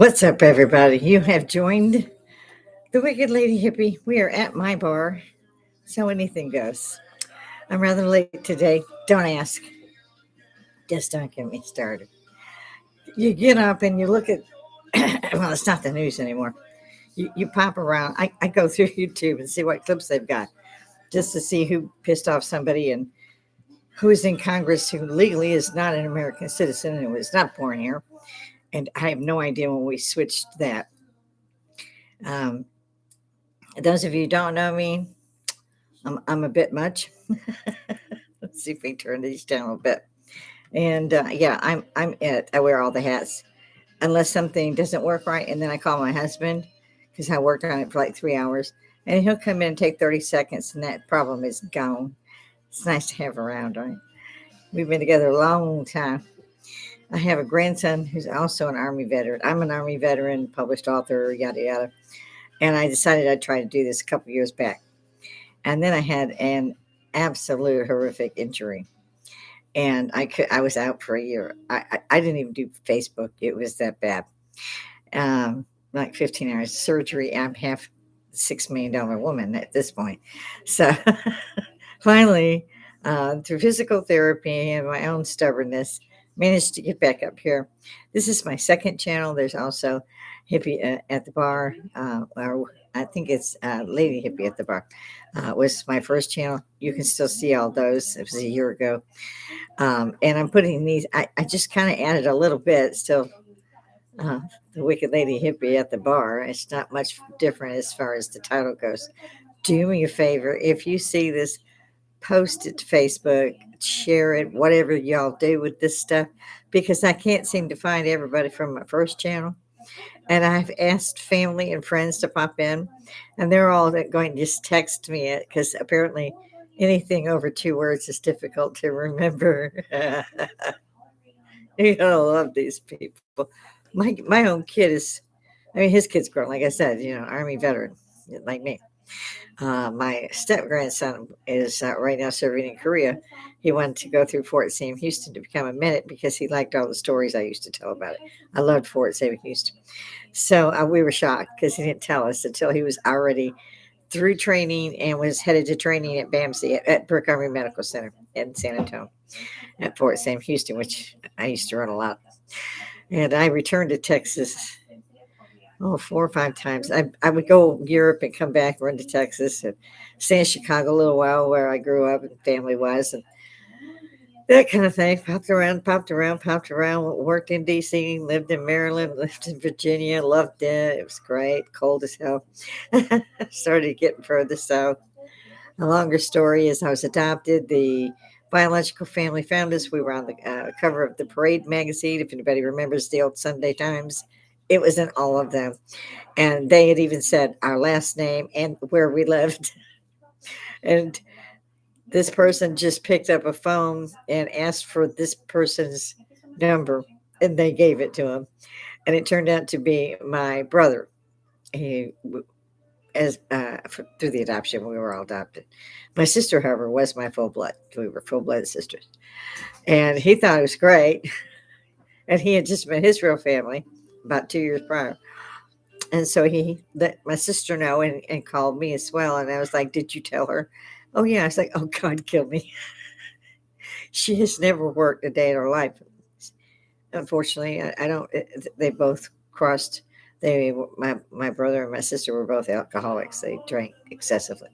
What's up, everybody? You have joined the Wicked Lady Hippie. We are at my bar, so anything goes. I'm rather late today. Don't ask. Just don't get me started. You get up and you look at, well, it's not the news anymore. You pop around. I go through YouTube and see what clips they've got just to see who pissed off somebody and who is in Congress who legally is not an American citizen and was not born here. And I have no idea when we switched that. Um, those of you who don't know me, I'm a bit much. Let's see if we turn these down a little bit. And yeah, I'm it. I wear all the hats unless something doesn't work right, and then I call my husband because I worked on it for like 3 hours, and he'll come in and take 30 seconds, and that problem is gone. It's nice to have around, right? We've been together a long time. I have a grandson who's also an Army veteran. I'm an Army veteran, published author, yada yada. And I decided I'd try to do this a couple years back. And then I had an absolute horrific injury, and I was out for a year. I didn't even do Facebook. It was that bad. Like 15 hours surgery. I'm half $6 million woman at this point. So finally, through physical therapy and my own stubbornness, managed to get back up here. This is my second channel. There's also Hippy at the bar, or I think it's Lady Hippy at the bar. Was my first channel. You can still see all those. It was a year ago. And I'm putting these, I just kind of added a little bit. Still, the Wicked Lady Hippie at the bar. It's not much different as far as the title goes. Do me a favor. If you see this, post it to Facebook, share it, whatever y'all do with this stuff, because I can't seem to find everybody from my first channel. And I've asked family and friends to pop in, and they're all going to just text me it because apparently anything over 2 words is difficult to remember. You're gonna love these people. My own kid is, I mean, his kid's grown, like I said, Army veteran, like me. My step grandson is right now serving in Korea. He wanted to go through Fort Sam Houston to become a medic because he liked all the stories I used to tell about it. I loved Fort Sam Houston. So we were shocked because he didn't tell us until he was already through training and was headed to training at BAMC at Brick Army Medical Center in San Antonio at Fort Sam Houston, which I used to run a lot. And I returned to Texas 4 or 5 times. I would go Europe and come back, run to Texas, and stay in Chicago a little while where I grew up and family was, and that kind of thing. Popped around, worked in D.C., lived in Maryland, lived in Virginia, loved it. It was great, cold as hell. Started getting further south. A longer story is I was adopted. The biological family found us. We were on the cover of the Parade magazine, if anybody remembers the old Sunday Times. It was in all of them. And they had even said our last name and where we lived. And this person just picked up a phone and asked for this person's number, and they gave it to him. And it turned out to be my brother. He, through the adoption, we were all adopted. My sister, however, was my full blood. We were full blood sisters. And he thought it was great. And he had just met his real family about 2 years prior. And so he let my sister know and called me as well. And I was like, did you tell her? Oh, yeah. I was like, oh, God, kill me. She has never worked a day in her life. Unfortunately, I don't. They both crossed. My brother and my sister were both alcoholics. They drank excessively.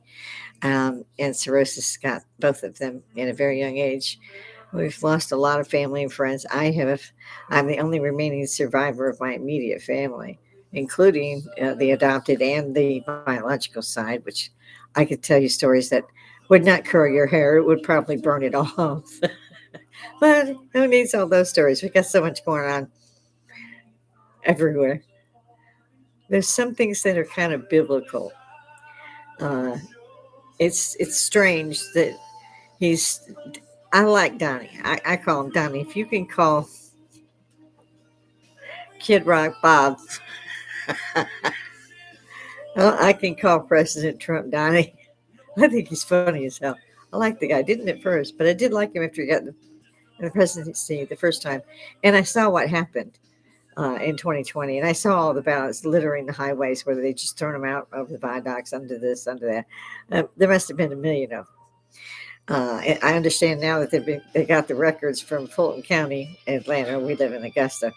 And cirrhosis got both of them at a very young age. We've lost a lot of family and friends. I'm the only remaining survivor of my immediate family, including the adopted and the biological side, which I could tell you stories that would not curl your hair. It would probably burn it all off. But who needs all those stories? We got so much going on everywhere. There's some things that are kind of biblical. Uh, it's strange that he's. I like Donnie. I call him Donnie. If you can call Kid Rock Bob, well, I can call President Trump Donnie. I think he's funny as hell. I like the guy. Didn't at first, but I did like him after he got in the presidency the first time. And I saw what happened. in 2020, and I saw all the ballots littering the highways where they just thrown them out over the viaducts, under this, under that. There must have been a million of them. I understand now that they got the records from Fulton County, Atlanta. We live in Augusta.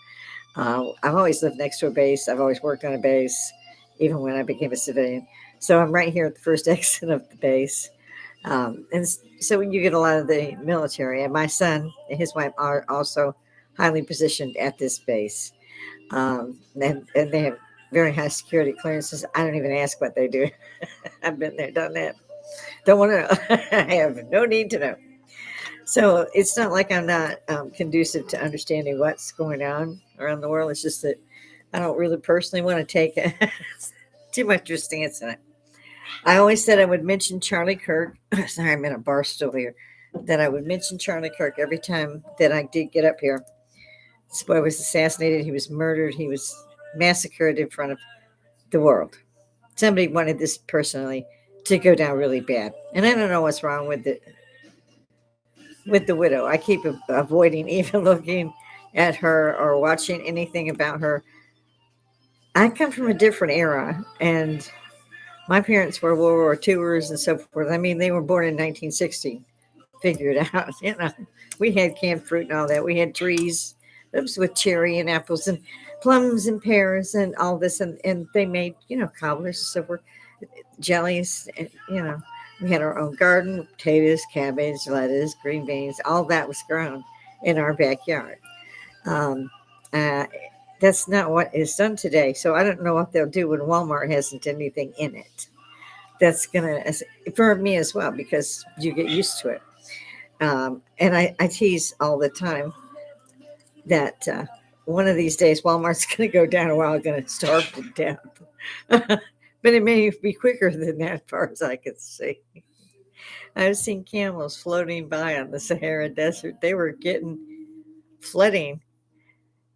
I've always lived next to a base. I've always worked on a base, even when I became a civilian. So I'm right here at the first exit of the base. So you get a lot of the military. And my son and his wife are also highly positioned at this base. And they have very high security clearances. I don't even ask what they do. I've been there, done that. Don't want to know. I have no need to know. So it's not like I'm not conducive to understanding what's going on around the world. It's just that I don't really personally want to take too much of a stance in it. I always said I would mention Charlie Kirk. Sorry, I'm in a bar still here. That I would mention Charlie Kirk every time that I did get up here. This boy was assassinated. He was murdered. He was massacred in front of the world. Somebody wanted this personally to go down really bad. And I don't know what's wrong with the widow. I keep avoiding even looking at her or watching anything about her. I come from a different era, and my parents were World War IIers and so forth. I mean, they were born in 1960. Figure it out. We had canned fruit and all that. We had trees, oops, with cherry and apples and plums and pears and all this, and they made cobblers and so forth, jellies, and we had our own garden, potatoes, cabbage, lettuce, green beans, all that was grown in our backyard. Um, uh, that's not what is done today. So I don't know what they'll do when Walmart hasn't anything in it. That's going to, for me as well, because you get used to it. And I tease all the time that one of these days Walmart's going to go down and we're all going to starve to death. But it may be quicker than that, as far as I can see. I've seen camels floating by on the Sahara Desert. They were getting flooding,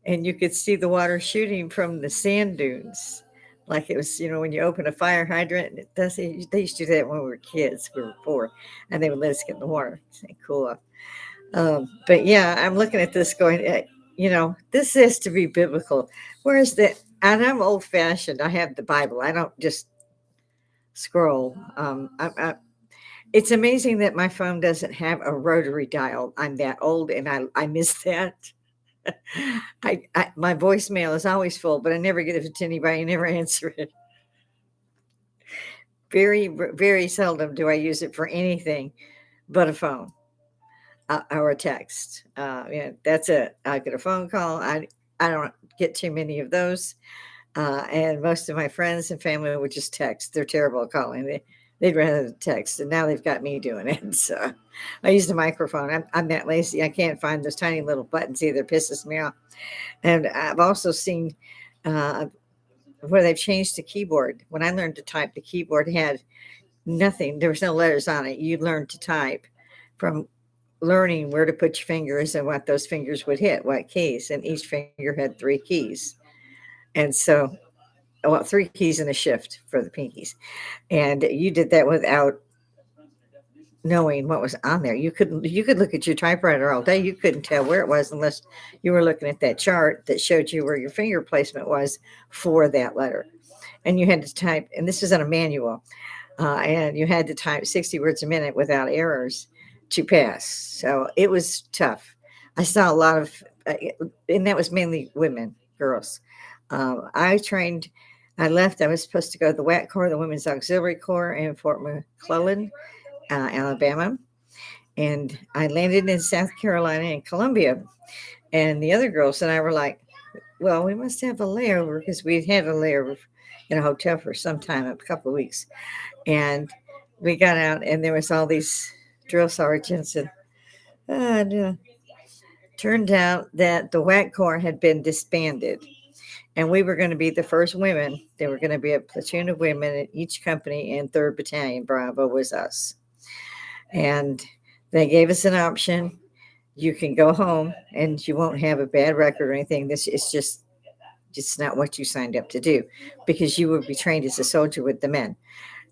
and you could see the water shooting from the sand dunes. Like it was, when you open a fire hydrant, they used to do that when we were kids. We were 4, and they would let us get in the water. Cool off. But yeah, I'm looking at this going, this has to be biblical. Whereas and I'm old fashioned. I have the Bible. I don't just scroll. It's amazing that my phone doesn't have a rotary dial. I'm that old, and I miss that. My voicemail is always full, but I never get it to anybody. I never answer it. Very, very seldom do I use it for anything but a phone or a text. That's it. I get a phone call. I don't get too many of those. And most of my friends and family would just text. They're terrible at calling. They'd rather text, and now they've got me doing it. So I use the microphone. I'm that lazy. I can't find those tiny little buttons either. It pisses me off. And I've also seen where they've changed the keyboard. When I learned to type, the keyboard had nothing. There was no letters on it. You learned to type from learning where to put your fingers and what those fingers would hit, what keys. And each finger had 3 keys. And so, 3 keys and a shift for the pinkies. And you did that without knowing what was on there. You could look at your typewriter all day. You couldn't tell where it was unless you were looking at that chart that showed you where your finger placement was for that letter. And you had to type, and this was on a manual, and you had to type 60 words a minute without errors to pass. So it was tough. I saw a lot of, and that was mainly women, girls. I left. I was supposed to go to the WAC Corps, the Women's Auxiliary Corps in Fort McClellan, Alabama. And I landed in South Carolina and Columbia. And the other girls and I were like, well, we must have a layover, because we'd had a layover in a hotel for some time, a couple of weeks. And we got out, and there was all these drill sergeants. And turned out that the WAC Corps had been disbanded. And we were going to be the first women. There were going to be a platoon of women in each company, and 3rd Battalion Bravo was us. And they gave us an option. You can go home and you won't have a bad record or anything. This is just not what you signed up to do, because you would be trained as a soldier with the men.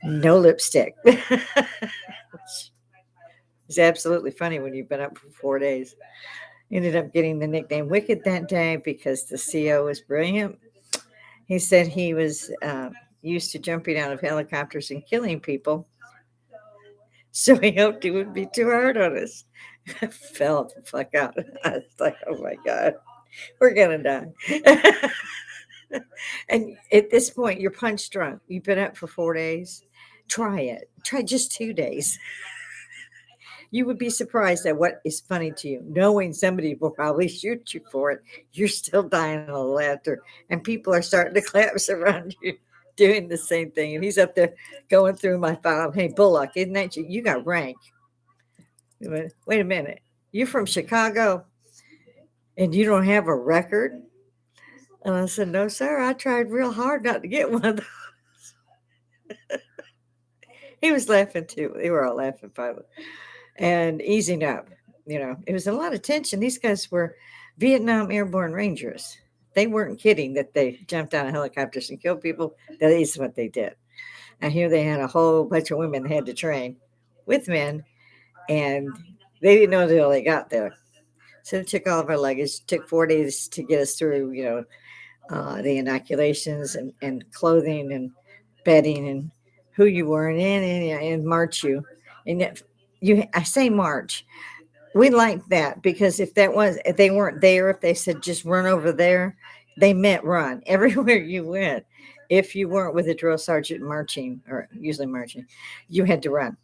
No lipstick. It's absolutely funny when you've been up for 4 days. Ended up getting the nickname Wicked that day because the CO was brilliant. He said he was used to jumping out of helicopters and killing people, so he hoped it wouldn't be too hard on us. I fell the fuck out. I was like, oh my God, we're going to die. And at this point, you're punch drunk. You've been up for 4 days. Try it. Try just 2 days. You would be surprised at what is funny to you, knowing somebody will probably shoot you for it. You're still dying of laughter, and people are starting to clap around you doing the same thing. And he's up there going through my file. Hey, Bullock, isn't that you? You got rank. Wait a minute. You're from Chicago and you don't have a record? And I said, no, sir. I tried real hard not to get one of those. He was laughing too. They were all laughing finally and easing up. It was a lot of tension. These guys were Vietnam Airborne Rangers. They weren't kidding that they jumped out of helicopters and killed people. That is what they did. And here they had a whole bunch of women they had to train with men, and they didn't know until they got there. So they took all of our luggage. It took 4 days to get us through, the inoculations and clothing and bedding and who you were and march you. And I say march. We liked that because if they weren't there, if they said just run over there, they meant run everywhere you went. If you weren't with a drill sergeant marching, or usually marching, you had to run.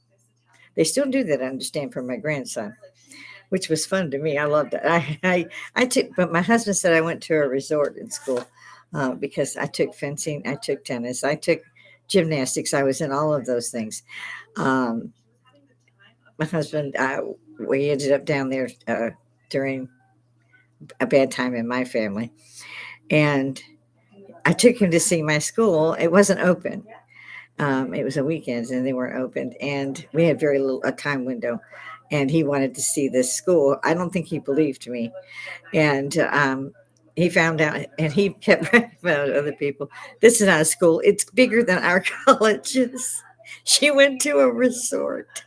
They still do that, I understand, from my grandson, which was fun to me. I loved it. But my husband said I went to a resort in school because I took fencing, I took tennis, I took gymnastics. I was in all of those things. My husband, we ended up down there during a bad time in my family. And I took him to see my school. It wasn't open. It was a weekend and they weren't open. And we had very little a time window. And he wanted to see this school. I don't think he believed me. And he found out, and he kept writing about other people. This is not a school. It's bigger than our colleges. She went to a resort.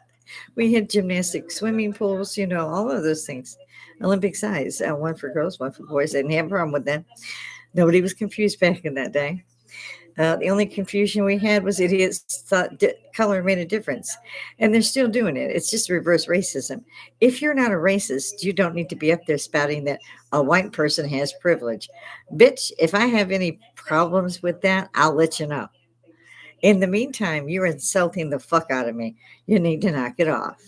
We had gymnastic swimming pools, all of those things. Olympic size, one for girls, one for boys. I didn't have a problem with that. Nobody was confused back in that day. The only confusion we had was idiots thought color made a difference. And they're still doing it. It's just reverse racism. If you're not a racist, you don't need to be up there spouting that a white person has privilege. Bitch, if I have any problems with that, I'll let you know. In the meantime, you're insulting the fuck out of me. You need to knock it off.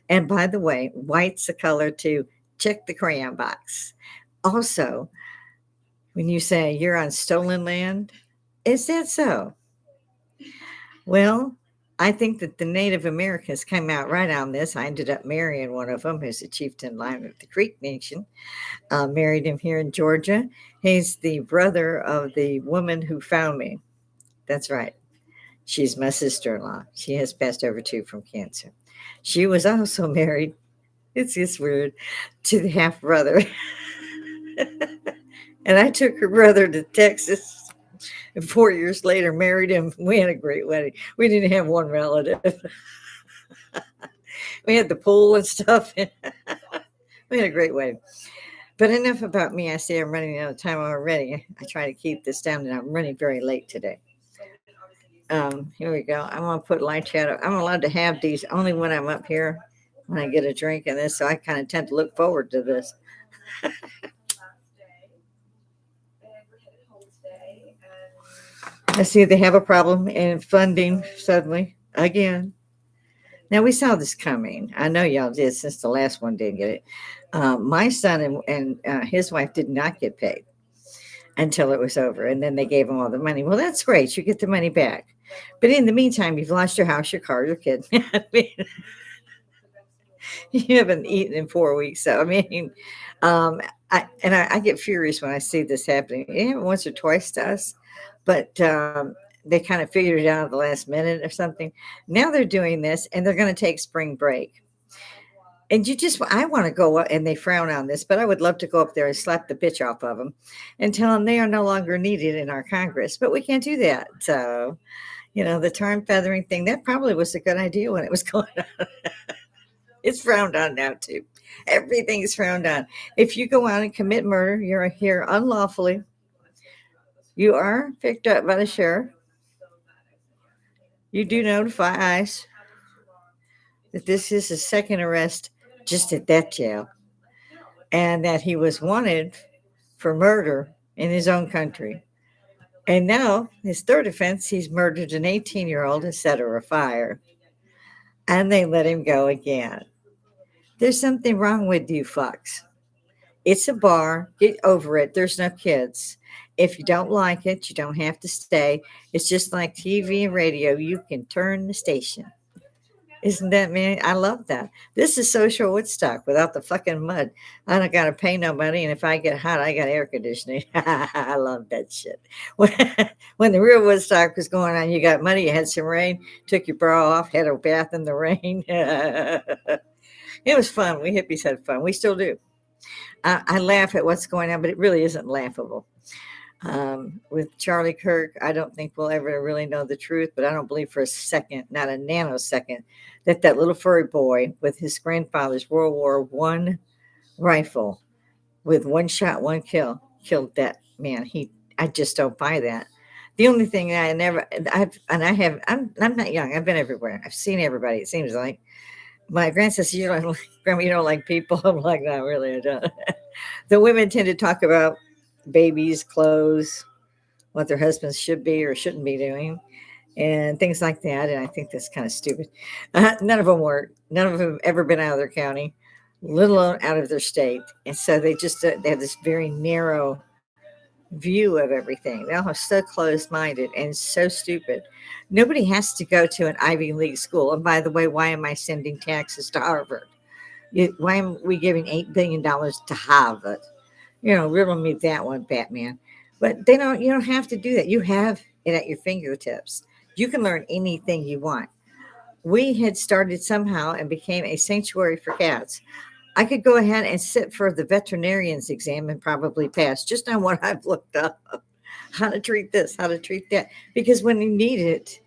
And by the way, white's a color too. Check the crayon box. Also, when you say you're on stolen land, is that so? Well, I think that the Native Americans came out right on this. I ended up marrying one of them, who's a chieftain line of the Creek Nation. Married him here in Georgia. He's the brother of the woman who found me. That's right. She's my sister-in-law. She has passed over too from cancer. She was also married, it's just weird, to the half brother. And I took her brother to Texas. And 4 years later, married him. We had a great wedding. We didn't have one relative. We had the pool and stuff. We had a great wedding. But enough about me. I see I'm running out of time already. I try to keep this down, and I'm running very late today. Here we go. I'm going to put light shadow. I'm allowed to have these only when I'm up here, when I get a drink and this. So I kind of tend to look forward to this. I see they have a problem in funding suddenly again. Now, we saw this coming. I know y'all did since the last one didn't get it. My son and his wife did not get paid until it was over. And then they gave them all the money. Well, that's great. You get the money back. But in the meantime, you've lost your house, your car, your kid. I mean, you haven't eaten in 4 weeks. So, I mean, I get furious when I see this happening. It happened once or twice to us, but they kind of figured it out at the last minute or something. Now they're doing this, and they're going to take spring break. And I want to go up, and they frown on this, but I would love to go up there and slap the bitch off of them and tell them they are no longer needed in our Congress. But we can't do that. So, the tar and feathering thing, that probably was a good idea when it was going on. It's frowned on now, too. Everything's frowned on. If you go out and commit murder, you're here unlawfully. You are picked up by the sheriff. You do notify ICE that this is his second arrest just at that jail, and that he was wanted for murder in his own country. And now his third offense, he's murdered an 18-year-old and set her afire. And they let him go again. There's something wrong with you fucks. It's a bar. Get over it. There's no kids. If you don't like it, you don't have to stay. It's just like TV and radio. You can turn the station. Isn't that man? I love that. This is social Woodstock without the fucking mud. I don't gotta pay no money, and if I get hot, I got air conditioning. I love that shit. When the real Woodstock was going on, you got money, you had some rain, took your bra off, had a bath in the rain. It was fun. We hippies had fun. We still do. I laugh at what's going on, but it really isn't laughable. With Charlie Kirk, I don't think we'll ever really know the truth, but I don't believe for a second, not a nanosecond, that little furry boy with his grandfather's World War One rifle with one shot, one kill, killed that man. I just don't buy that. The only thing I'm not young. I've been everywhere. I've seen everybody. It seems like my grandson says, "You don't like grandma. You don't like people." I'm like, "No, really, I don't." The women tend to talk about babies, clothes, what their husbands should be or shouldn't be doing, and things like that. And I think that's kind of stupid. None of them work. None of them have ever been out of their county, let alone out of their state. And so they just they have this very narrow view of everything. They're all so closed-minded and so stupid. Nobody has to go to an Ivy League school. And by the way, why am I sending taxes to Harvard? Why am we giving $8 billion to Harvard? Riddle me that one, Batman. But you don't have to do that. You have it at your fingertips. You can learn anything you want. We had started somehow and became a sanctuary for cats. I could go ahead and sit for the veterinarian's exam and probably pass just on what I've looked up. How to treat this, how to treat that. Because when you need it,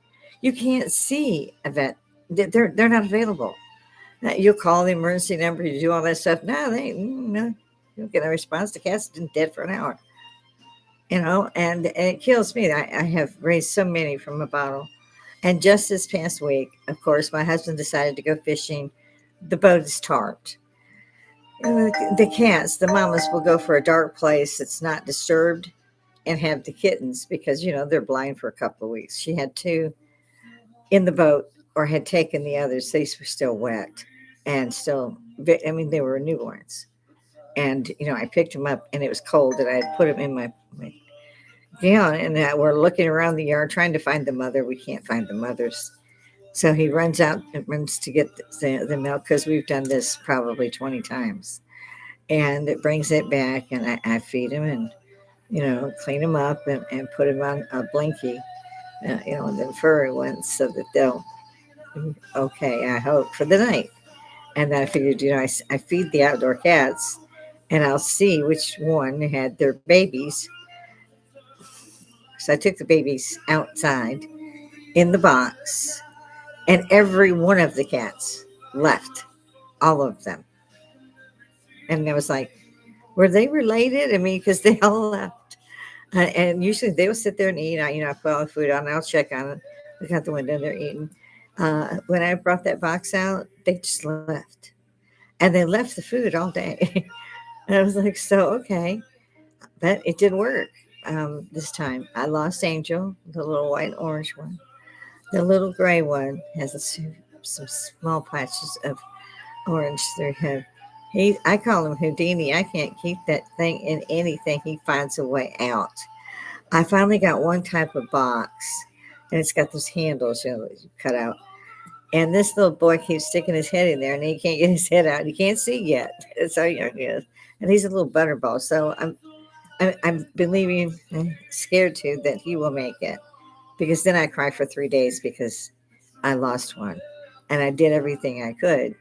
you can't see a vet. They're not available. Now, you'll call the emergency number, you do all that stuff. No, they ain't. No, you don't get a response. The cat's been dead for an hour. And it kills me. I have raised so many from a bottle. And just this past week, of course, my husband decided to go fishing. The boat is tarped. And the cats, the mamas, will go for a dark place that's not disturbed and have the kittens because, they're blind for a couple of weeks. She had two in the boat or had taken the others. These were still wet and still, they were newborns. And, I picked them up and it was cold and I had put them in my and we're looking around the yard trying to find the mother. We can't find the mothers. So he runs out and runs to get the milk because we've done this probably 20 times. And it brings it back and I feed him and, clean him up and put him on a blankie, the furry ones so that they'll be okay, I hope, for the night. And then I figured, I feed the outdoor cats and I'll see which one had their babies. So I took the babies outside in the box, and every one of the cats left, all of them. And I was like, were they related? Because they all left. And usually they will sit there and eat. I put all the food on, I'll check on it, look out the window, they're eating. When I brought that box out, they just left. And they left the food all day. And I was like, so, okay. But it did work. This time I lost Angel, the little white orange one. The little gray one has some small patches of orange through him. I call him Houdini. I can't keep that thing in anything. He finds a way out. I finally got one type of box, and it's got those handles, that you cut out. And this little boy keeps sticking his head in there, and he can't get his head out. He can't see yet. That's how young he is. And he's a little butterball. So I'm believing, scared too, that he will make it. Because then I cry for 3 days because I lost one. And I did everything I could.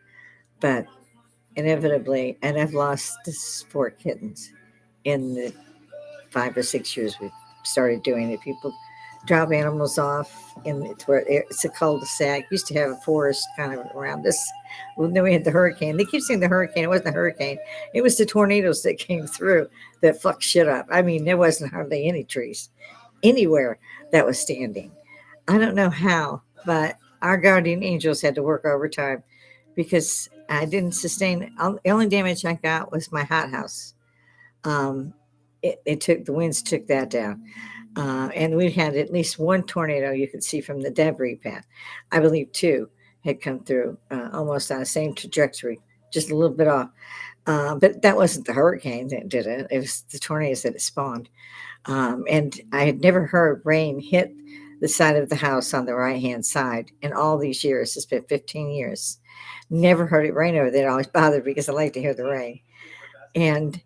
But inevitably, and I've lost 4 kittens in the 5 or 6 years we've started doing it. People drop animals off. And it's a cul-de-sac. Used to have a forest kind of around us. Well, then we had the hurricane. They keep saying the hurricane. It wasn't a hurricane. It was the tornadoes that came through that fucked shit up. I mean, there wasn't hardly any trees anywhere that was standing. I don't know how, but our guardian angels had to work overtime because I didn't sustain. The only damage I got was my hothouse. Um, it took the winds took that down, and we had at least one tornado you could see from the debris path. I believe two had come through almost on the same trajectory, just a little bit off. But that wasn't the hurricane that did it. It was the tornadoes that it spawned. And I had never heard rain hit the side of the house on the right hand side in all these years. It's been 15 years. Never heard it rain over there. It always bothered me because I like to hear the rain. And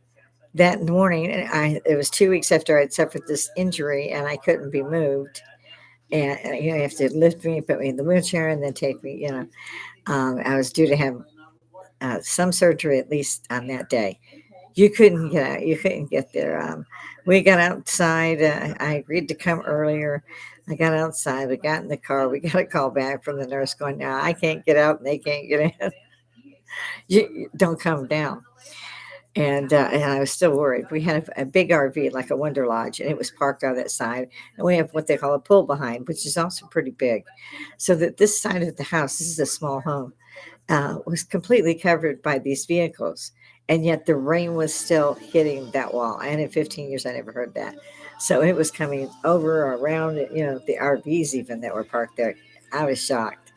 that morning, it was 2 weeks after I'd suffered this injury and I couldn't be moved. And you have to lift me, put me in the wheelchair, and then take me. I was due to have some surgery at least on that day. You couldn't get out. You couldn't get there. We got outside. I agreed to come earlier. I got outside. We got in the car. We got a call back from the nurse going, "No, I can't get out, and they can't get in. You don't come down." And I was still worried. We had a big RV, like a Wonder Lodge, and it was parked on that side. And we have what they call a pool behind, which is also pretty big. So that this side of the house, this is a small home, was completely covered by these vehicles. And yet the rain was still hitting that wall. And in 15 years, I never heard that. So it was coming over or around, the RVs even that were parked there. I was shocked.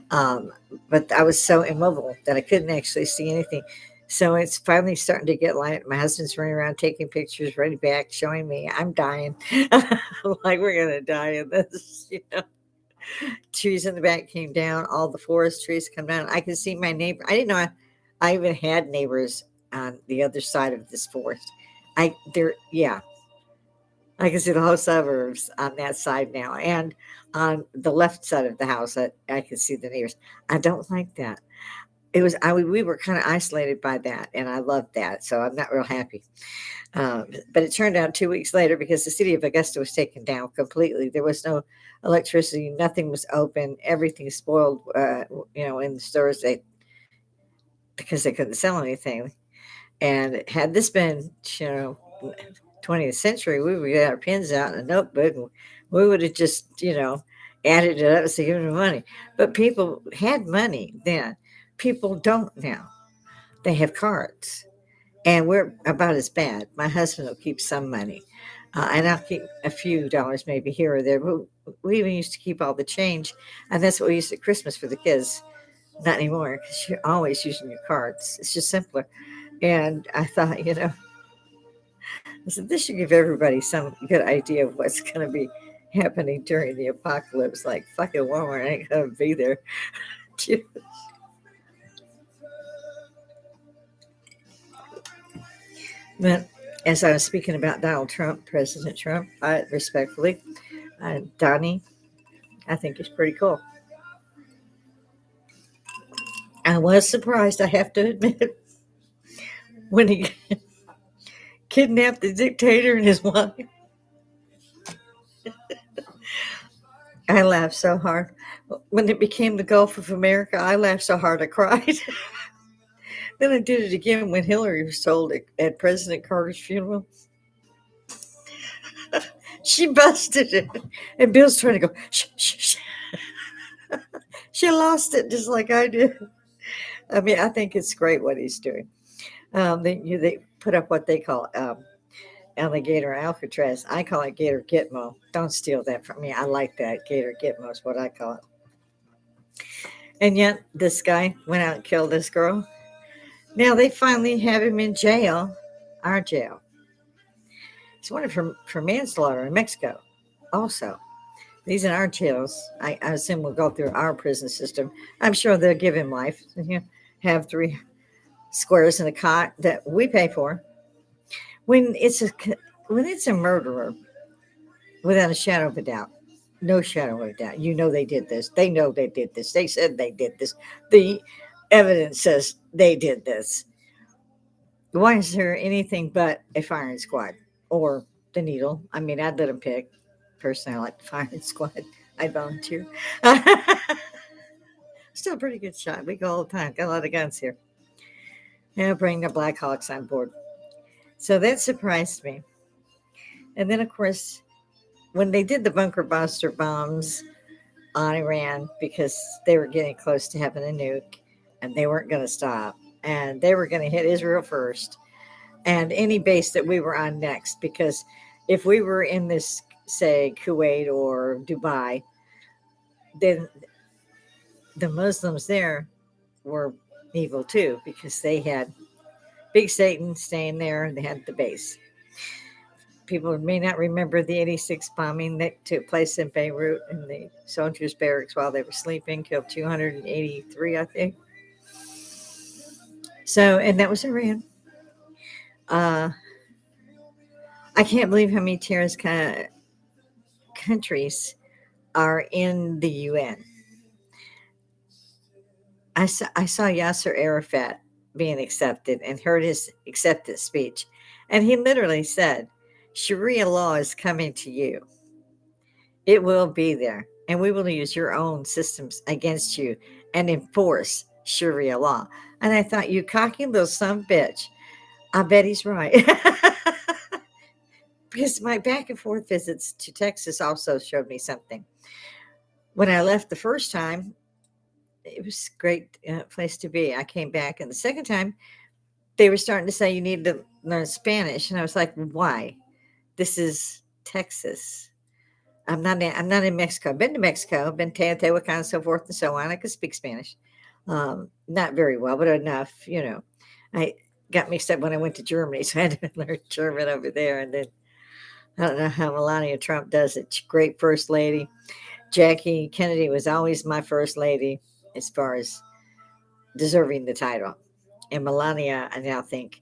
Um, but I was so immobile that I couldn't actually see anything. So it's finally starting to get light. My husband's running around taking pictures, running back, showing me I'm dying. Like we're going to die in this. Trees in the back came down. All the forest trees come down. I could see my neighbor. I didn't know I even had neighbors on the other side of this forest. Yeah, I can see the whole suburbs on that side now, and on the left side of the house, I can see the neighbors. I don't like that. We were kind of isolated by that, and I loved that, so I'm not real happy. But it turned out 2 weeks later because the city of Augusta was taken down completely. There was no electricity, nothing was open, everything spoiled. In the stores because they couldn't sell anything. And had this been, 20th century, we would get our pens out and a notebook, and we would have just, added it up and say, give me money. But people had money then. People don't now. They have cards. And we're about as bad. My husband will keep some money, and I'll keep a few dollars maybe here or there. But we even used to keep all the change, and that's what we used at Christmas for the kids. Not anymore because you're always using your cards. It's just simpler. And I thought, I said this should give everybody some good idea of what's going to be happening during the apocalypse. Like fucking Walmart ain't going to be there. But as I was speaking about Donald Trump, President Trump, I respectfully, Donnie, I think he's pretty cool. I was surprised, I have to admit, when he kidnapped the dictator and his wife. I laughed so hard. When it became the Gulf of America, I laughed so hard I cried. Then I did it again when Hillary was told at President Carter's funeral. She busted it. And Bill's trying to go, shh, shh, shh. She lost it just like I did. I mean, I think it's great what he's doing. They put up what they call alligator Alcatraz. I call it Gator Gitmo. Don't steal that from me. I like that. Gator Gitmo is what I call it. And yet, this guy went out and killed this girl. Now they finally have him in jail, our jail. He's wanted for manslaughter in Mexico. Also, these in our jails, I assume will go through our prison system. I'm sure they'll give him life. Have 3 squares in a cot that we pay for. When it's a murderer, without a shadow of a doubt, no shadow of a doubt, they did this. They know they did this. They said they did this. The evidence says they did this. Why is there anything but a firing squad or the needle? I mean, I'd let them pick. Personally, I like the firing squad. I volunteer. Still a pretty good shot. We go all the time. Got a lot of guns here. Yeah, bring the Blackhawks on board. So that surprised me. And then, of course, when they did the bunker buster bombs on Iran because they were getting close to having a nuke and they weren't going to stop and they were going to hit Israel first and any base that we were on next because if we were in this, say, Kuwait or Dubai, then the Muslims there were evil too because they had Big Satan staying there and they had the base. People may not remember the 86 bombing that took place in Beirut and the soldiers' barracks while they were sleeping, killed 283, I think. So, and that was Iran. Uh, I can't believe how many terrorist countries are in the UN. I saw Yasser Arafat being accepted and heard his acceptance speech. And he literally said, Sharia law is coming to you. It will be there. And we will use your own systems against you and enforce Sharia law. And I thought, you cocky little son of a bitch. I bet he's right. Because my back and forth visits to Texas also showed me something. When I left the first time, it was a great place to be. I came back, and the second time, they were starting to say you need to learn Spanish, and I was like, "Why? This is Texas. I'm not in Mexico. I've been to Mexico, been to Teotihuacan, and so forth and so on. I could speak Spanish, not very well, but enough. I got mixed up when I went to Germany, so I had to learn German over there, and then I don't know how Melania Trump does it. Great first lady. Jackie Kennedy was always my first lady as far as deserving the title. And Melania, I now think,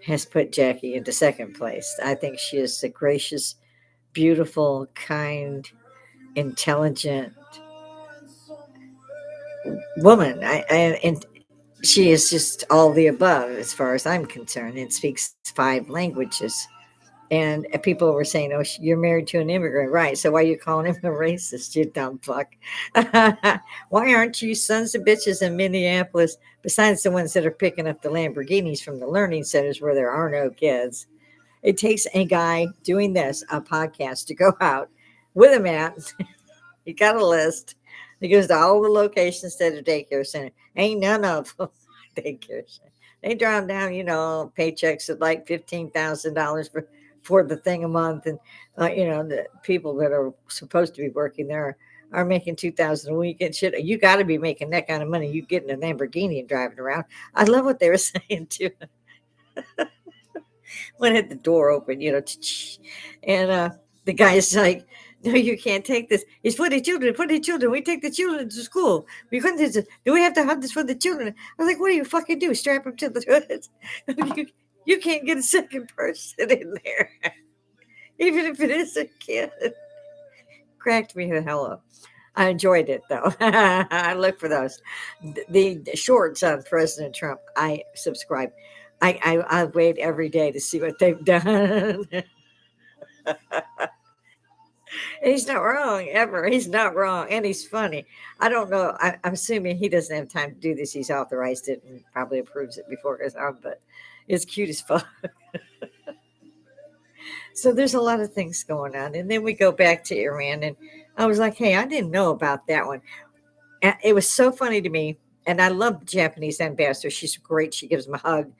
has put Jackie into second place. I think she is a gracious, beautiful, kind, intelligent woman. And she is just all the above as far as I'm concerned and speaks 5 languages. And people were saying, "Oh, you're married to an immigrant, right? So why are you calling him a racist, you dumb fuck? Why aren't you sons of bitches in Minneapolis, besides the ones that are picking up the Lamborghinis from the learning centers where there are no kids? It takes a guy doing this, a podcast, to go out with a map. He got a list. He goes to all the locations that are daycare center. Ain't none of them daycare center. They draw down, paychecks of like $15,000 for the thing a month, and the people that are supposed to be working there are making 2,000 a week and shit. You got to be making that kind of money. You getting a Lamborghini and driving around. I love what they were saying too. When I had the door open, and the guy's like, "No, you can't take this. It's for the children. For the children. We take the children to school. We couldn't. Do we have to have this for the children?" I was like, "What do you fucking do? Strap them to the toilet? you can't get a second person in there, even if it is a kid." Cracked me the hell up. I enjoyed it though. I look for those. The shorts on President Trump. I subscribe. I wait every day to see what they've done. And he's not wrong ever. He's not wrong, and he's funny. I don't know. I'm assuming he doesn't have time to do this. He's authorized it and probably approves it before it goes on. But it's cute as fuck. So there's a lot of things going on, and then we go back to Iran, and I was like, "Hey, I didn't know about that one." And it was so funny to me. And I love the Japanese ambassador. She's great. She gives him a hug.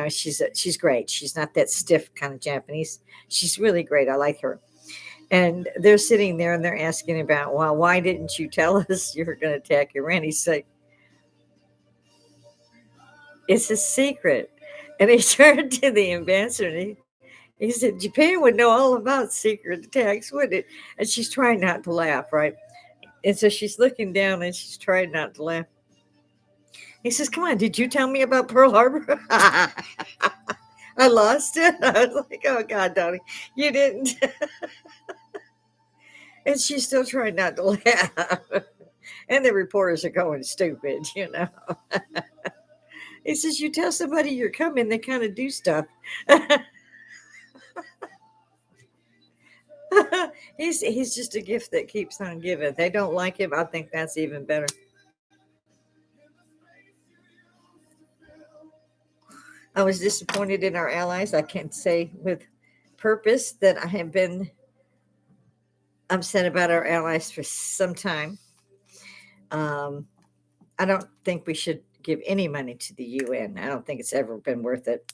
She's great. She's not that stiff kind of Japanese. She's really great. I like her. And they're sitting there and they're asking about, well, why didn't you tell us you were going to attack Iran? He's like, it's a secret. And he turned to the ambassador and he said, Japan would know all about secret attacks, wouldn't it? And she's trying not to laugh, right? And so she's looking down and she's trying not to laugh. He says, come on, did you tell me about Pearl Harbor? I lost it. I was like, oh, God, Donnie, you didn't. And she's still trying not to laugh. And the reporters are going stupid. He says, you tell somebody you're coming, they kind of do stuff. He's just a gift that keeps on giving. They don't like him. I think that's even better. I was disappointed in our allies. I can say with purpose that I have been upset about our allies for some time. Um, I don't think we should give any money to the UN. I don't think it's ever been worth it.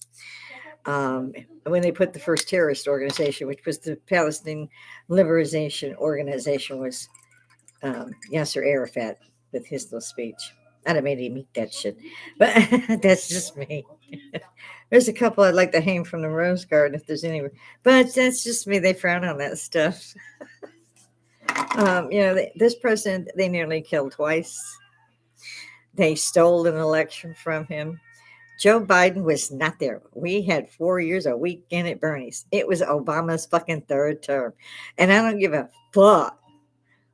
Um, when they put the first terrorist organization, which was the Palestinian Liberation Organization, was Yasser Arafat with his little speech. I'd have made him eat that shit, but that's just me. There's a couple I'd like to hang from the rose garden if there's any, but that's just me. They frown on that stuff. This president they nearly killed twice. They stole an election from him. Joe Biden was not there. We had 4 years a weekend at Bernie's. It was Obama's fucking third term. And I don't give a fuck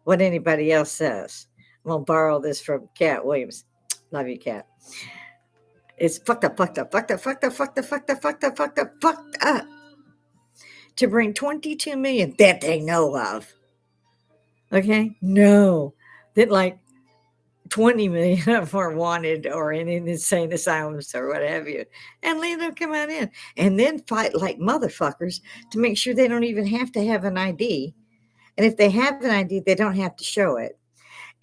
what anybody else says. I'm going to borrow this from Cat Williams. Love you, Cat. It's fucked up, fucked up, fucked up, fucked up, fucked up, fucked up, fucked up, fucked up, fucked up. To bring 22 million that they know of. Okay? No. That like 20 million of them are wanted or in insane asylums or what have you. And let them come out in. And then fight like motherfuckers to make sure they don't even have to have an ID. And if they have an ID, they don't have to show it.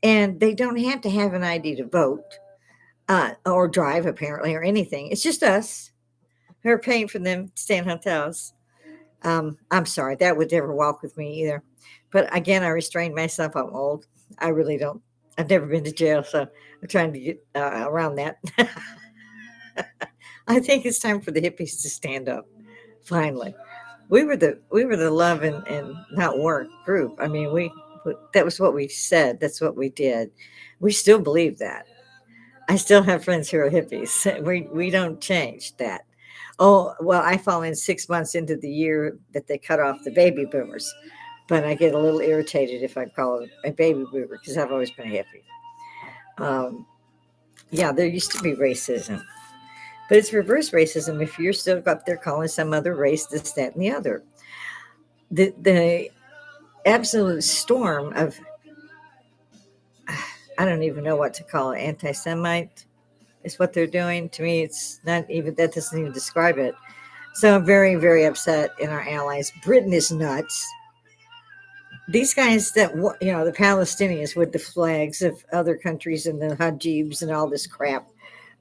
And they don't have to have an ID to vote or drive, apparently, or anything. It's just us who are paying for them to stay in hotels. I'm sorry, that would never walk with me either. But again, I restrained myself. I'm old. I really don't. I've never been to jail, so I'm trying to get around that. I think it's time for the hippies to stand up. Finally, we were the love and not war group. I mean, that was what we said. That's what we did. We still believe that. I still have friends who are hippies. We don't change that. Oh well, I fall in 6 months into the year that they cut off the baby boomers, but I get a little irritated if I call it a baby boomer because I've always been a hippie. Um, yeah, there used to be racism, but it's reverse racism if you're still up there calling some other race this, that, and the other. The absolute storm of I don't even know what to call it. Anti-Semite is what they're doing. To me, it's not even that doesn't even describe it. So I'm very, very upset in our allies. Britain is nuts. These guys the Palestinians with the flags of other countries and the hajibs and all this crap,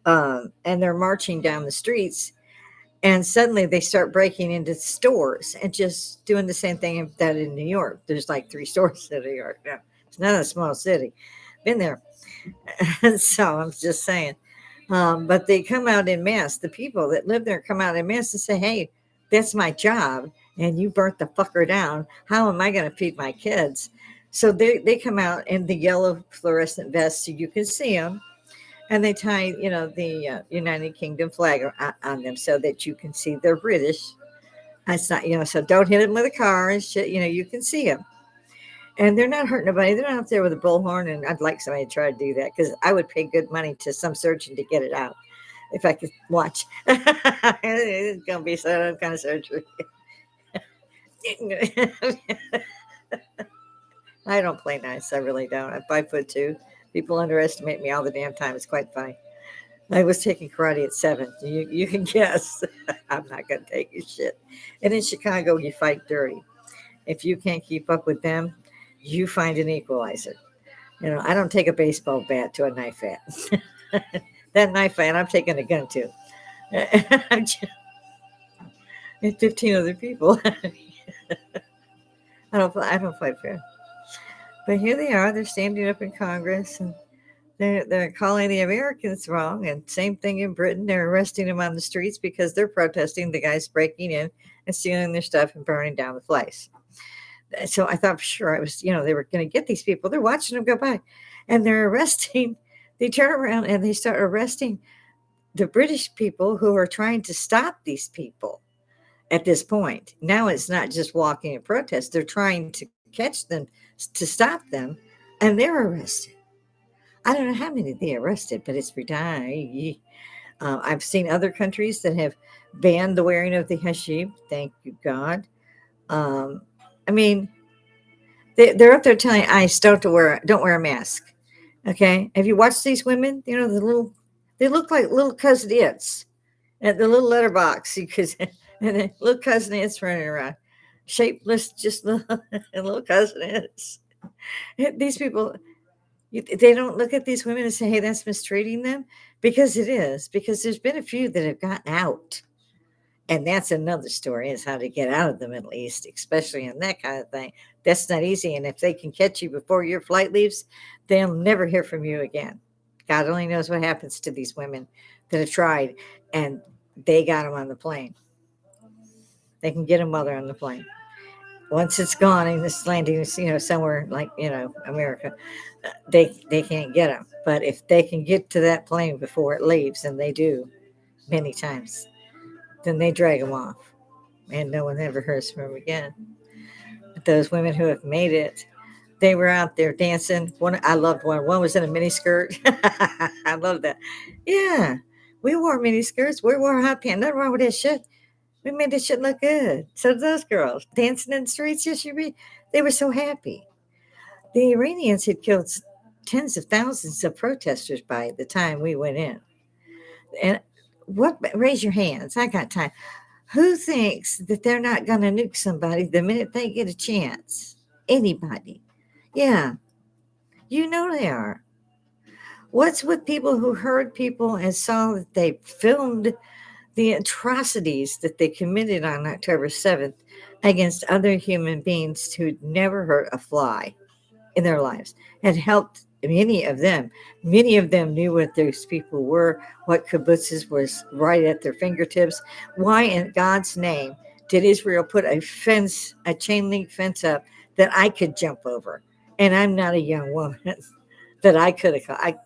and they're marching down the streets, and suddenly they start breaking into stores and just doing the same thing that in New York. There's like 3 stores in New York now. It's not a small city. Been there. So I'm just saying. But they come out in mass. The people that live there come out in mass and say, hey, that's my job. And you burnt the fucker down. How am I going to feed my kids? So they come out in the yellow fluorescent vests so you can see them. And they tie, the United Kingdom flag on them so that you can see they're British. It's not, so don't hit them with a car and shit. You can see them. And they're not hurting nobody. They're not out there with a bullhorn. And I'd like somebody to try to do that because I would pay good money to some surgeon to get it out if I could watch. It's going to be some kind of surgery. I don't play nice. I really don't. I'm 5'2". People underestimate me all the damn time. It's quite funny. I was taking karate at 7. You can guess. I'm not going to take your shit. And in Chicago, you fight dirty. If you can't keep up with them, you find an equalizer. I don't take a baseball bat to a knife at. That knife at, I'm taking a gun to. And 15 other people. I don't fight fair. But here they are. They're standing up in Congress and they're calling the Americans wrong. And same thing in Britain. They're arresting them on the streets because they're protesting the guys breaking in and stealing their stuff and burning down the place. So I thought for sure they were going to get these people. They're watching them go by and they're arresting. They turn around and they start arresting the British people who are trying to stop these people at this point. Now it's not just walking and protest. They're trying to catch them to stop them and they're arrested. I don't know how many they arrested, but it's ridiculous. I've seen other countries that have banned the wearing of the hijab. Thank you, God. I mean, They're up there telling ICE don't wear a mask. Okay, have you watched these women? You know, they look like little cousin its at the little letterbox because and the little cousin its running around, shapeless, just little cousin its. These people, they don't look at these women and say, "Hey, that's mistreating them," because it is. Because there's been a few that have gotten out, and that's another story, is how to get out of the Middle East, especially in that kind of thing. That's not easy. And if they can catch you before your flight leaves, they'll never hear from you again. God only knows what happens to these women that have tried, and they got them on the plane. They can get them while they're on the plane. Once it's gone and it's landing, somewhere like, America, they can't get them. But if they can get to that plane before it leaves, and they do many times, then they drag them off, and no one ever hears from them again. But those women who have made it, they were out there dancing. One, I loved one. One was in a mini skirt. I love that. Yeah, we wore mini skirts. We wore hot pants. Nothing wrong with that shit. We made this shit look good. So did those girls dancing in the streets. Yes, they were so happy. The Iranians had killed tens of thousands of protesters by the time we went in. And what? Raise your hands. I got time. Who thinks that they're not going to nuke somebody the minute they get a chance? Anybody? Yeah, you know they are. What's with people who heard people and saw that they filmed the atrocities that they committed on October 7th against other human beings who'd never hurt a fly in their lives, and helped many of them? Many of them knew what those people were, what kibbutzes was right at their fingertips. Why in God's name did Israel put a fence, a chain link fence up that I could jump over? And I'm not a young woman that I could have,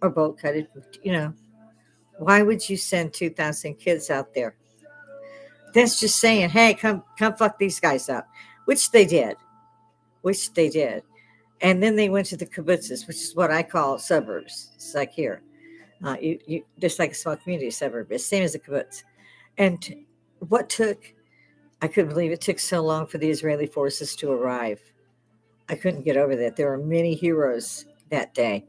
or boat cut it, Why would you send 2,000 kids out there? That's just saying, hey, come fuck these guys up, which they did, which they did. And then they went to the kibbutzes, which is what I call suburbs. It's like here, you just like a small community suburb. It's the same as a kibbutz. And what took? I couldn't believe it took so long for the Israeli forces to arrive. I couldn't get over that. There were many heroes that day,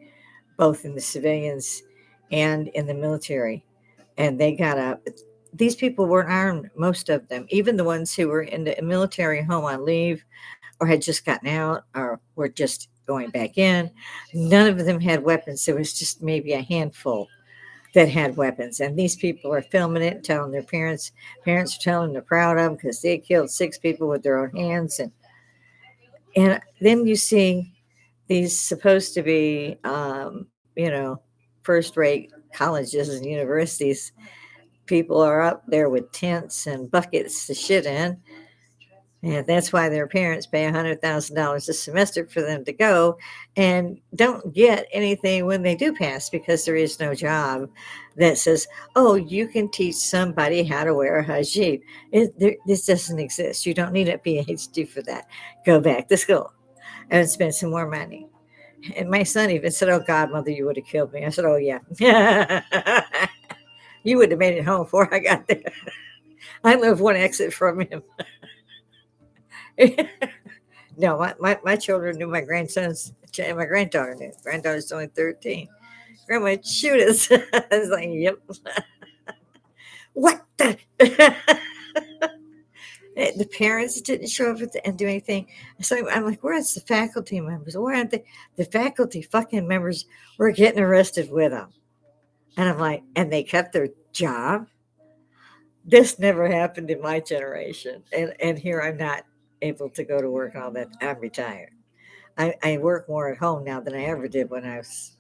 both in the civilians and in the military, and they got up. These people weren't armed, most of them, even the ones who were in the military home on leave or had just gotten out or were just going back in. None of them had weapons. There was just maybe a handful that had weapons. And these people are filming it, telling their parents. Parents are telling them they're proud of them because they killed 6 people with their own hands. And then you see these supposed to be, first rate colleges and universities. People are up there with tents and buckets to shit in. And that's why their parents pay $100,000 a semester for them to go and don't get anything when they do pass, because there is no job that says, oh, you can teach somebody how to wear a hijab. This doesn't exist. You don't need a PhD for that. Go back to school and spend some more money. And my son even said, oh, God, mother, you would have killed me. I said, oh, yeah. You would have made it home before I got there. I live one exit from him. No, my children knew my grandsons, my granddaughter knew. Granddaughter's only 13. Grandma, shoot us. I was like, yep. What the? The parents didn't show up and do anything. So I'm like, where's the faculty members? Where aren't they? The faculty fucking members were getting arrested with them. And I'm like, and they kept their job? This never happened in my generation. And here I'm not able to go to work and all that. I'm retired. I work more at home now than I ever did when I was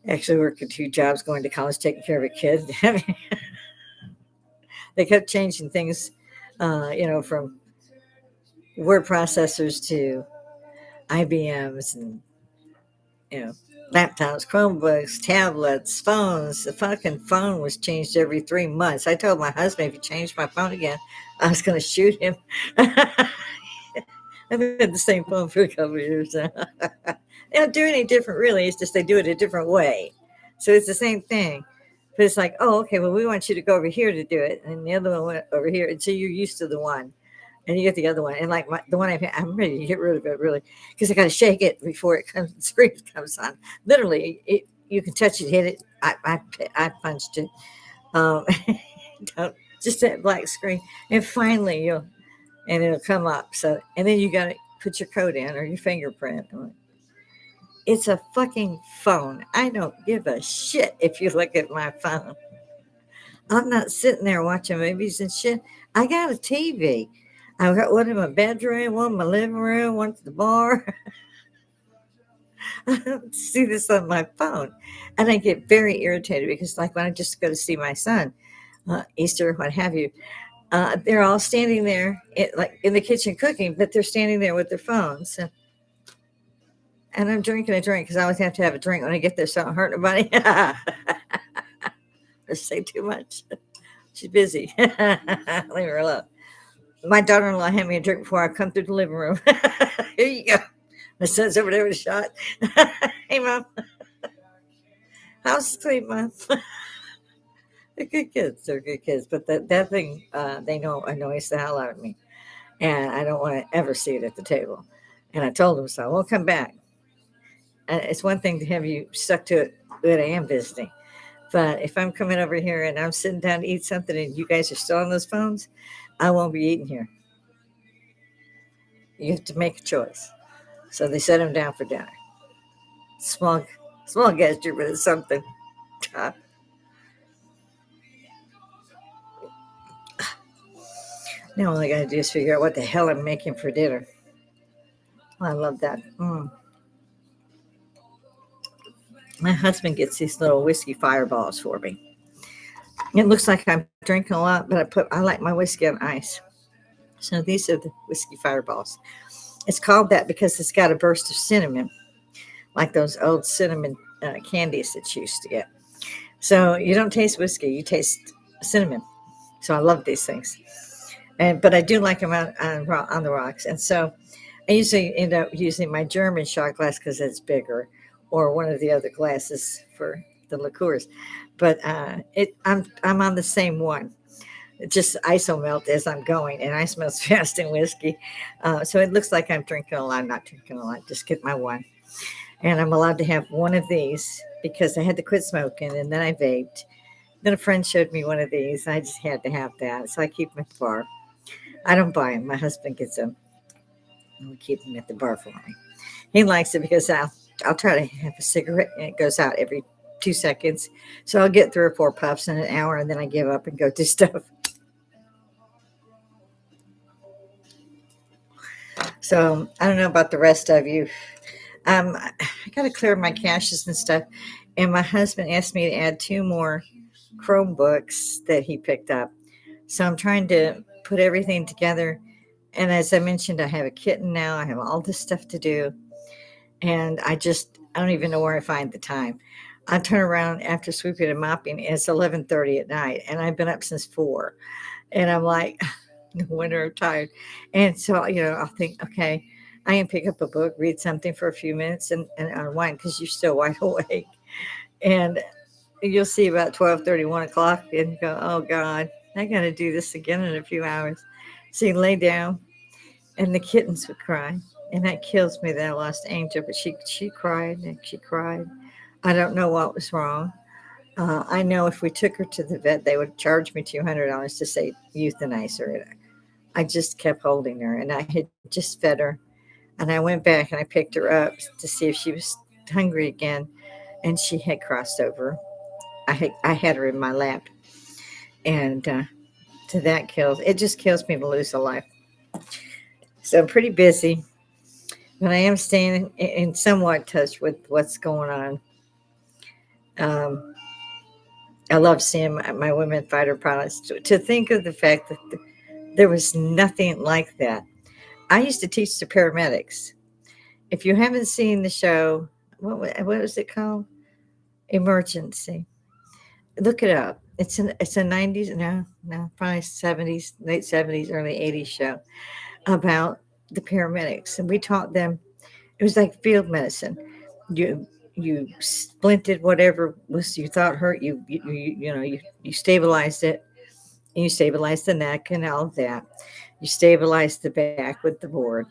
actually working 2 jobs, going to college, taking care of a kid. I mean, they kept changing things, from word processors to IBMs and, laptops, Chromebooks, tablets, phones. The fucking phone was changed every 3 months. I told my husband, if he changed my phone again, I was going to shoot him. I've had the same phone for a couple of years now. They don't do any different, really. It's just they do it a different way. So it's the same thing. But it's like, oh, okay, well, we want you to go over here to do it. And the other one went over here. And so you're used to the one. and you get the other one. And like the one I'm ready to get rid of it really because I got to shake it before it comes. The screen comes on. Literally, you can touch it, hit it. I punched it. Um, don't just that black screen, and finally it'll come up. So and then you got to put your code in or your fingerprint. It's a fucking phone. I don't give a shit if you look at my phone. I'm not sitting there watching movies and shit. I got a TV. I've got one in my bedroom, one in my living room, one at the bar. I don't see this on my phone. And I get very irritated because, like, when I just go to see my son, Easter, what have you, they're all standing there, like in the kitchen cooking, but they're standing there with their phones. And I'm drinking a drink because I always have to have a drink when I get there so I don't hurt nobody. Or say too much. She's busy. Leave her alone. My daughter-in-law had me a drink before I come through the living room. Here you go. My son's over there with a shot. Hey, Mom. How's sleep, Mom? They're good kids. They're good kids. But that thing, they know annoys the hell out of me. And I don't want to ever see it at the table. And I told them so. I won't come back. And it's one thing to have you stuck to it when I am visiting. But if I'm coming over here and I'm sitting down to eat something and you guys are still on those phones, I won't be eating here. You have to make a choice. So they set him down for dinner. Small gesture, but it's something. Now all I got to do is figure out what the hell I'm making for dinner. I love that. My husband gets these little whiskey fireballs for me. It looks like I'm drinking a lot, but I like my whiskey on ice. So these are the whiskey fireballs. It's called that because it's got a burst of cinnamon, like those old cinnamon candies that you used to get. So you don't taste whiskey, you taste cinnamon. So I love these things. But I do like them on the rocks. And so I usually end up using my German shot glass because it's bigger, or one of the other glasses for the liqueurs. But I'm on the same one. It just iso melt as I'm going, and ice melts fast in whiskey. So it looks like I'm drinking a lot. I'm not drinking a lot. Just get my one. And I'm allowed to have one of these because I had to quit smoking, and then I vaped. Then a friend showed me one of these. I just had to have that. So I keep them at the bar. I don't buy them. My husband gets them. And we keep them at the bar for me. He likes it because I'll try to have a cigarette, and it goes out every 2 seconds. So I'll get 3 or 4 puffs in an hour, and then I give up and go do stuff. So I don't know about the rest of you. I got to clear my caches and stuff. And my husband asked me to add 2 more Chromebooks that he picked up. So I'm trying to put everything together. And as I mentioned, I have a kitten now. I have all this stuff to do. And I don't even know where I find the time. I turn around after sweeping and mopping, and it's 11:30 at night. And I've been up since 4. And I'm like, no wonder I'm tired. And so, I'll think, okay, I can pick up a book, read something for a few minutes and unwind because you're still wide awake. And you'll see about 12:30, 1 o'clock and go, oh God, I got to do this again in a few hours. So you lay down and the kittens would cry. And that kills me that I lost Angel, but she cried and she cried. I don't know what was wrong. I know if we took her to the vet, they would charge me $200 to say euthanize her. I just kept holding her, and I had just fed her. And I went back and I picked her up to see if she was hungry again, and she had crossed over. I had her in my lap, and to that kills. It just kills me to lose a life. So I'm pretty busy, but I am staying in somewhat touch with what's going on. I love seeing my women fighter pilots. To think of the fact that there was nothing like that. I used to teach the paramedics. If you haven't seen the show, what was it called? Emergency. Look it up. It's a 90s, no, probably 70s, late 70s, early 80s show about the paramedics. And we taught them, it was like field medicine. You splinted whatever was you thought hurt you. You stabilized it, and you stabilized the neck and all of that. You stabilized the back with the board.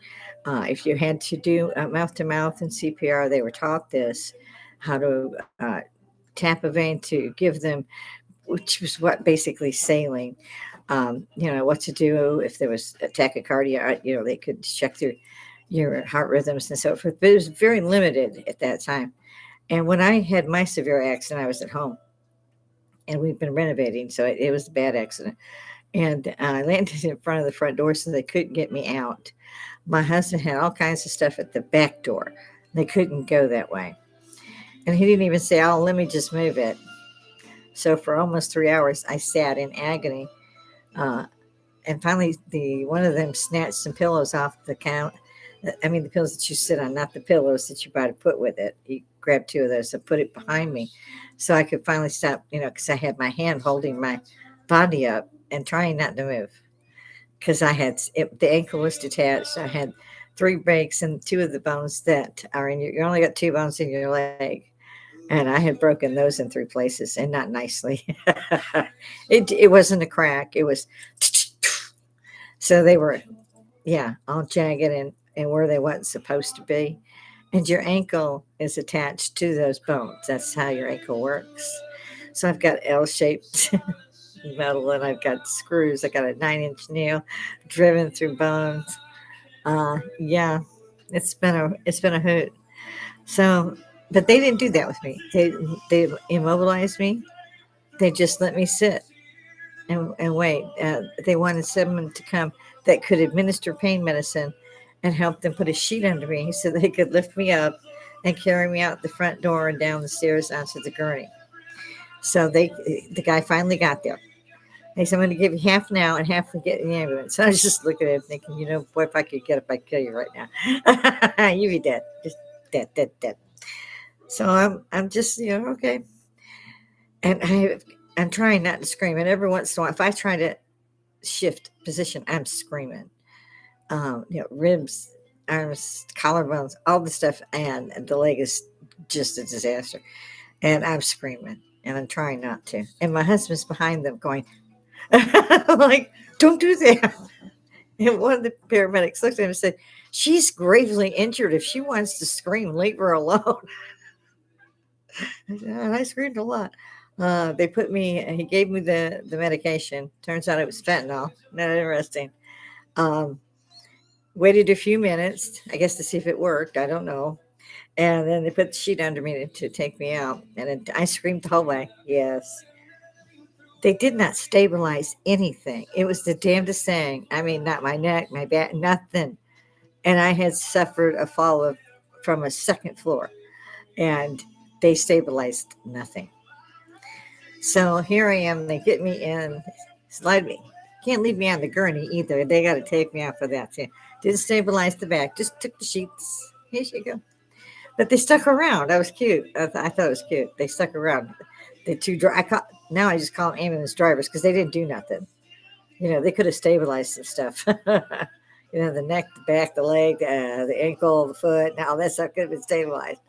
If you had to do mouth to mouth and CPR, they were taught this, how to tap a vein to give them, which was what basically saline. What to do if there was a tachycardia. They could check your heart rhythms and so forth. But it was very limited at that time. And when I had my severe accident, I was at home, and we've been renovating, so it was a bad accident. And I landed in front of the front door, so they couldn't get me out. My husband had all kinds of stuff at the back door. They couldn't go that way. And he didn't even say, "Oh, let me just move it." So for almost 3 hours, I sat in agony. Uh, and finally, the one of them snatched some pillows off the count. I mean, the pillows that you sit on, not the pillows that you buy to put with it. He grabbed two of those and put it behind me, so I could finally stop. Because I had my hand holding my body up and trying not to move. Because the ankle was detached. I had three breaks and two of the bones that are in you only got two bones in your leg. And I had broken those in three places, and not nicely. It wasn't a crack. It was, so they were, yeah, all jagged and where they wasn't supposed to be. And your ankle is attached to those bones. That's how your ankle works. So I've got L-shaped metal, and I've got screws. I got a 9-inch nail driven through bones. Yeah, it's been a hoot. So, but they didn't do that with me. They immobilized me. They just let me sit and wait. They wanted someone to come that could administer pain medicine and help them put a sheet under me so they could lift me up and carry me out the front door and down the stairs onto the gurney. So the guy finally got there. He said, "I'm going to give you half now and half for getting the ambulance." So I was just looking at him thinking, boy, if I could get up, I'd kill you right now. You'd be dead. Just dead, dead, dead. So I'm just, okay. And I'm trying not to scream. And every once in a while, if I try to shift position, I'm screaming. Ribs, arms, collarbones, all the stuff. And the leg is just a disaster. And I'm screaming. And I'm trying not to. And my husband's behind them going, I'm like, "Don't do that." And one of the paramedics looked at him and said, "She's gravely injured. If she wants to scream, leave her alone." And I screamed a lot. He gave me the medication. Turns out it was fentanyl. Not interesting. Um, Waited a few minutes, I guess, to see if it worked. I don't know. And then they put the sheet under me to take me out. And I screamed the whole way. Yes. They did not stabilize anything. It was the damnedest thing. I mean, not my neck, my back, nothing. And I had suffered a fall from a second floor. And they stabilized nothing. So here I am. They get me in, slide me. Can't leave me on the gurney either. They got to take me out for that too. Didn't stabilize the back. Just took the sheets. Here you go. But they stuck around. That was cute. I thought it was cute. They stuck around. The two. Now I just call them ambulance drivers because they didn't do nothing. They could have stabilized some stuff. The neck, the back, the leg, the ankle, the foot. Now that stuff could have been stabilized.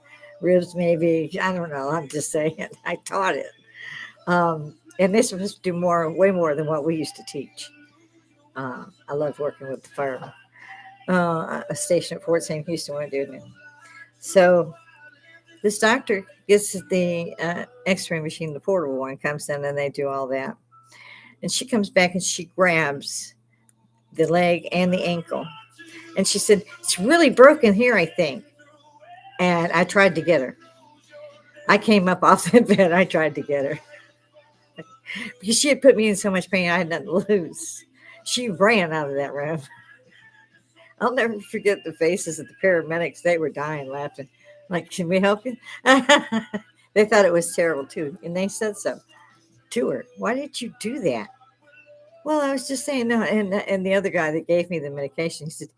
Ribs, maybe. I don't know. I'm just saying. I taught it. And they're supposed to do way more than what we used to teach. I love working with the firemen. A station at Fort St. Houston, we're doing it. So this doctor gets the x-ray machine, the portable one, comes in and they do all that. And she comes back and she grabs the leg and the ankle. And she said, "It's really broken here, I think." And I tried to get her. I came up off the bed. I tried to get her. Because she had put me in so much pain, I had nothing to lose. She ran out of that room. I'll never forget the faces of the paramedics. They were dying laughing. Like, "Can we help you?" They thought it was terrible too. And they said so to her. "Why did you do that?" "Well, I was just saying no." And the other guy that gave me the medication, he said,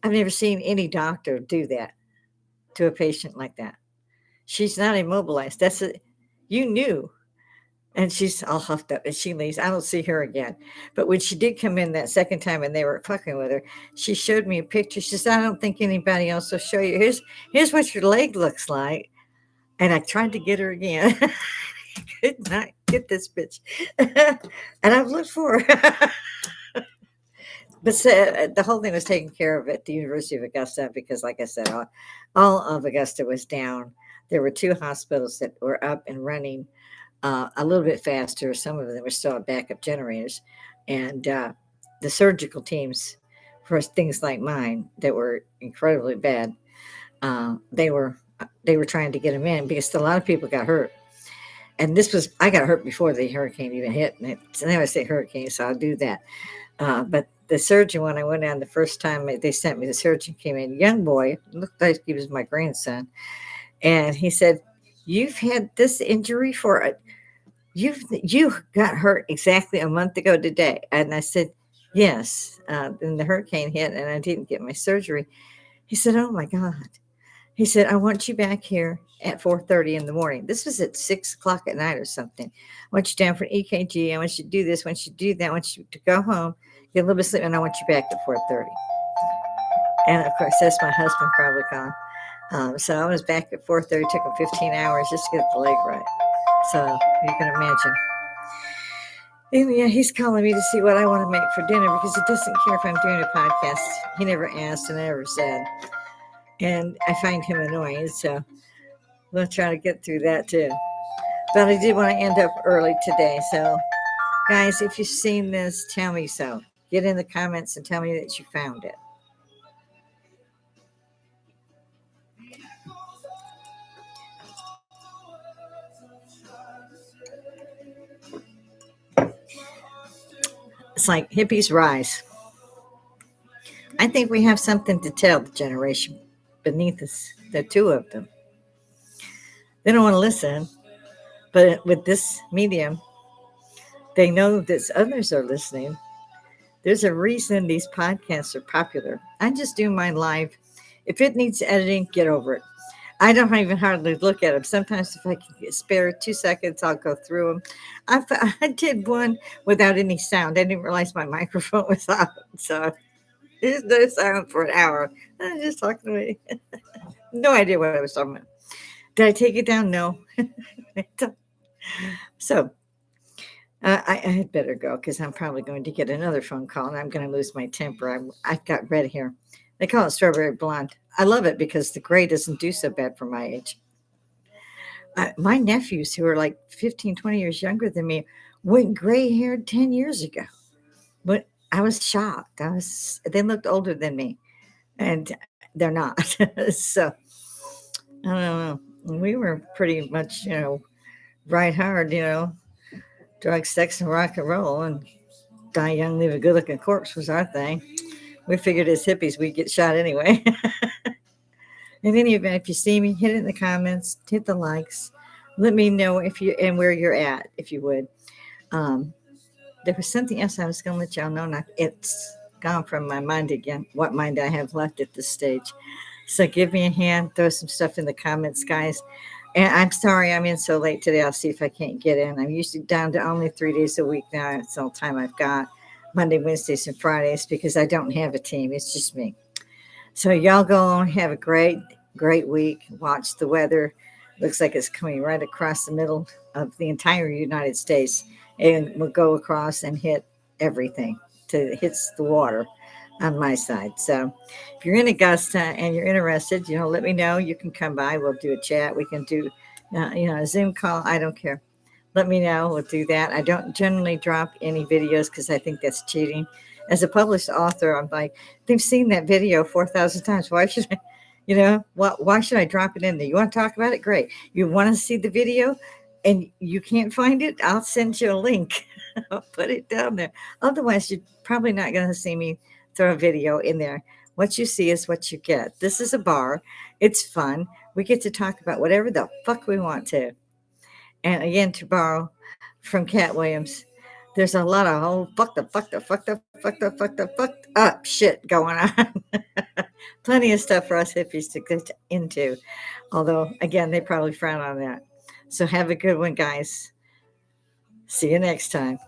"I've never seen any doctor do that to a patient like that. She's not immobilized. You knew." And she's all huffed up and she leaves. I don't see her again. But when she did come in that second time and they were fucking with her, she showed me a picture. She said, "I don't think anybody else will show you. Here's what your leg looks like." And I tried to get her again. Could not get this bitch. And I've looked for her. But the whole thing was taken care of at the University of Augusta because, like I said, all of Augusta was down. There were two hospitals that were up and running a little bit faster. Some of them were still on backup generators, and the surgical teams for things like mine that were incredibly bad, they were trying to get them in because a lot of people got hurt. And this was I got hurt before the hurricane even hit. And now I say hurricane, so I'll do that. But the surgeon, when I went on the first time they sent me, the surgeon came in, young boy, looked like he was my grandson, and he said, "You've had this injury for you got hurt exactly a month ago today." And I said, "Yes." And the hurricane hit, and I didn't get my surgery. He said, "Oh my God." He said, "I want you back here at 4:30 in the morning." This was at 6 o'clock at night or something. "I want you down for an EKG. I want you to do this. I want you to do that. I want you to go home, get a little bit of sleep, and I want you back at 4:30." And of course, that's my husband probably calling. So I was back at 4:30. Took him 15 hours just to get the leg right. So you can imagine. And yeah, he's calling me to see what I want to make for dinner because he doesn't care if I'm doing a podcast. He never asked and never said. And I find him annoying. So we'll try to get through that too. But I did want to end up early today. So, guys, if you've seen this, tell me so. Get in the comments and tell me that you found it. It's like hippies rise. I think we have something to tell the generation beneath us. There are two of them. They don't want to listen, but with this medium, they know that others are listening. There's a reason these podcasts are popular. I just do mine live. If it needs editing, get over it. I don't even hardly look at them. Sometimes if I can spare 2 seconds, I'll go through them. I did one without any sound. I didn't realize my microphone was out. So there's no sound for an hour. I was just talking to me. No idea what I was talking about. Did I take it down? No. So I had better go because I'm probably going to get another phone call and I'm going to lose my temper. I've got red hair. They call it strawberry blonde. I love it because the gray doesn't do so bad for my age. My nephews, who are like 15, 20 years younger than me, went gray haired 10 years ago. But I was shocked. They looked older than me, and they're not. So I don't know. We were pretty much, right hard, drugs, sex, and rock and roll, and die young, leave a good looking corpse was our thing. We figured as hippies we'd get shot anyway. In any event, if you see me, hit it in the comments, hit the likes. Let me know if you and where you're at, if you would. There was something else I was going to let y'all know. Now it's gone from my mind again. What mind I have left at this stage. So give me a hand. Throw some stuff in the comments, guys. And I'm sorry I'm in so late today. I'll see if I can't get in. I'm usually down to only 3 days a week now. It's all the time I've got. Monday, Wednesdays, and Fridays because I don't have a team. It's just me. So y'all go on, have a great week. Watch the weather. Looks like it's coming right across the middle of the entire United States and will go across and hit everything hits the water on my side. So if you're in Augusta and you're interested, let me know. You can come by. We'll do a chat. We can do, a Zoom call. I don't care. Let me know. We'll do that. I don't generally drop any videos because I think that's cheating. As a published author, I'm like, they've seen that video 4,000 times. Why should I, why should I drop it in there? You want to talk about it? Great. You want to see the video and you can't find it? I'll send you a link. I'll put it down there. Otherwise, you're probably not going to see me throw a video in there. What you see is what you get. This is a bar. It's fun. We get to talk about whatever the fuck we want to. And again, to borrow from Cat Williams, there's a lot of fucked up shit going on. Plenty of stuff for us hippies to get into. Although, again, they probably frown on that. So have a good one, guys. See you next time.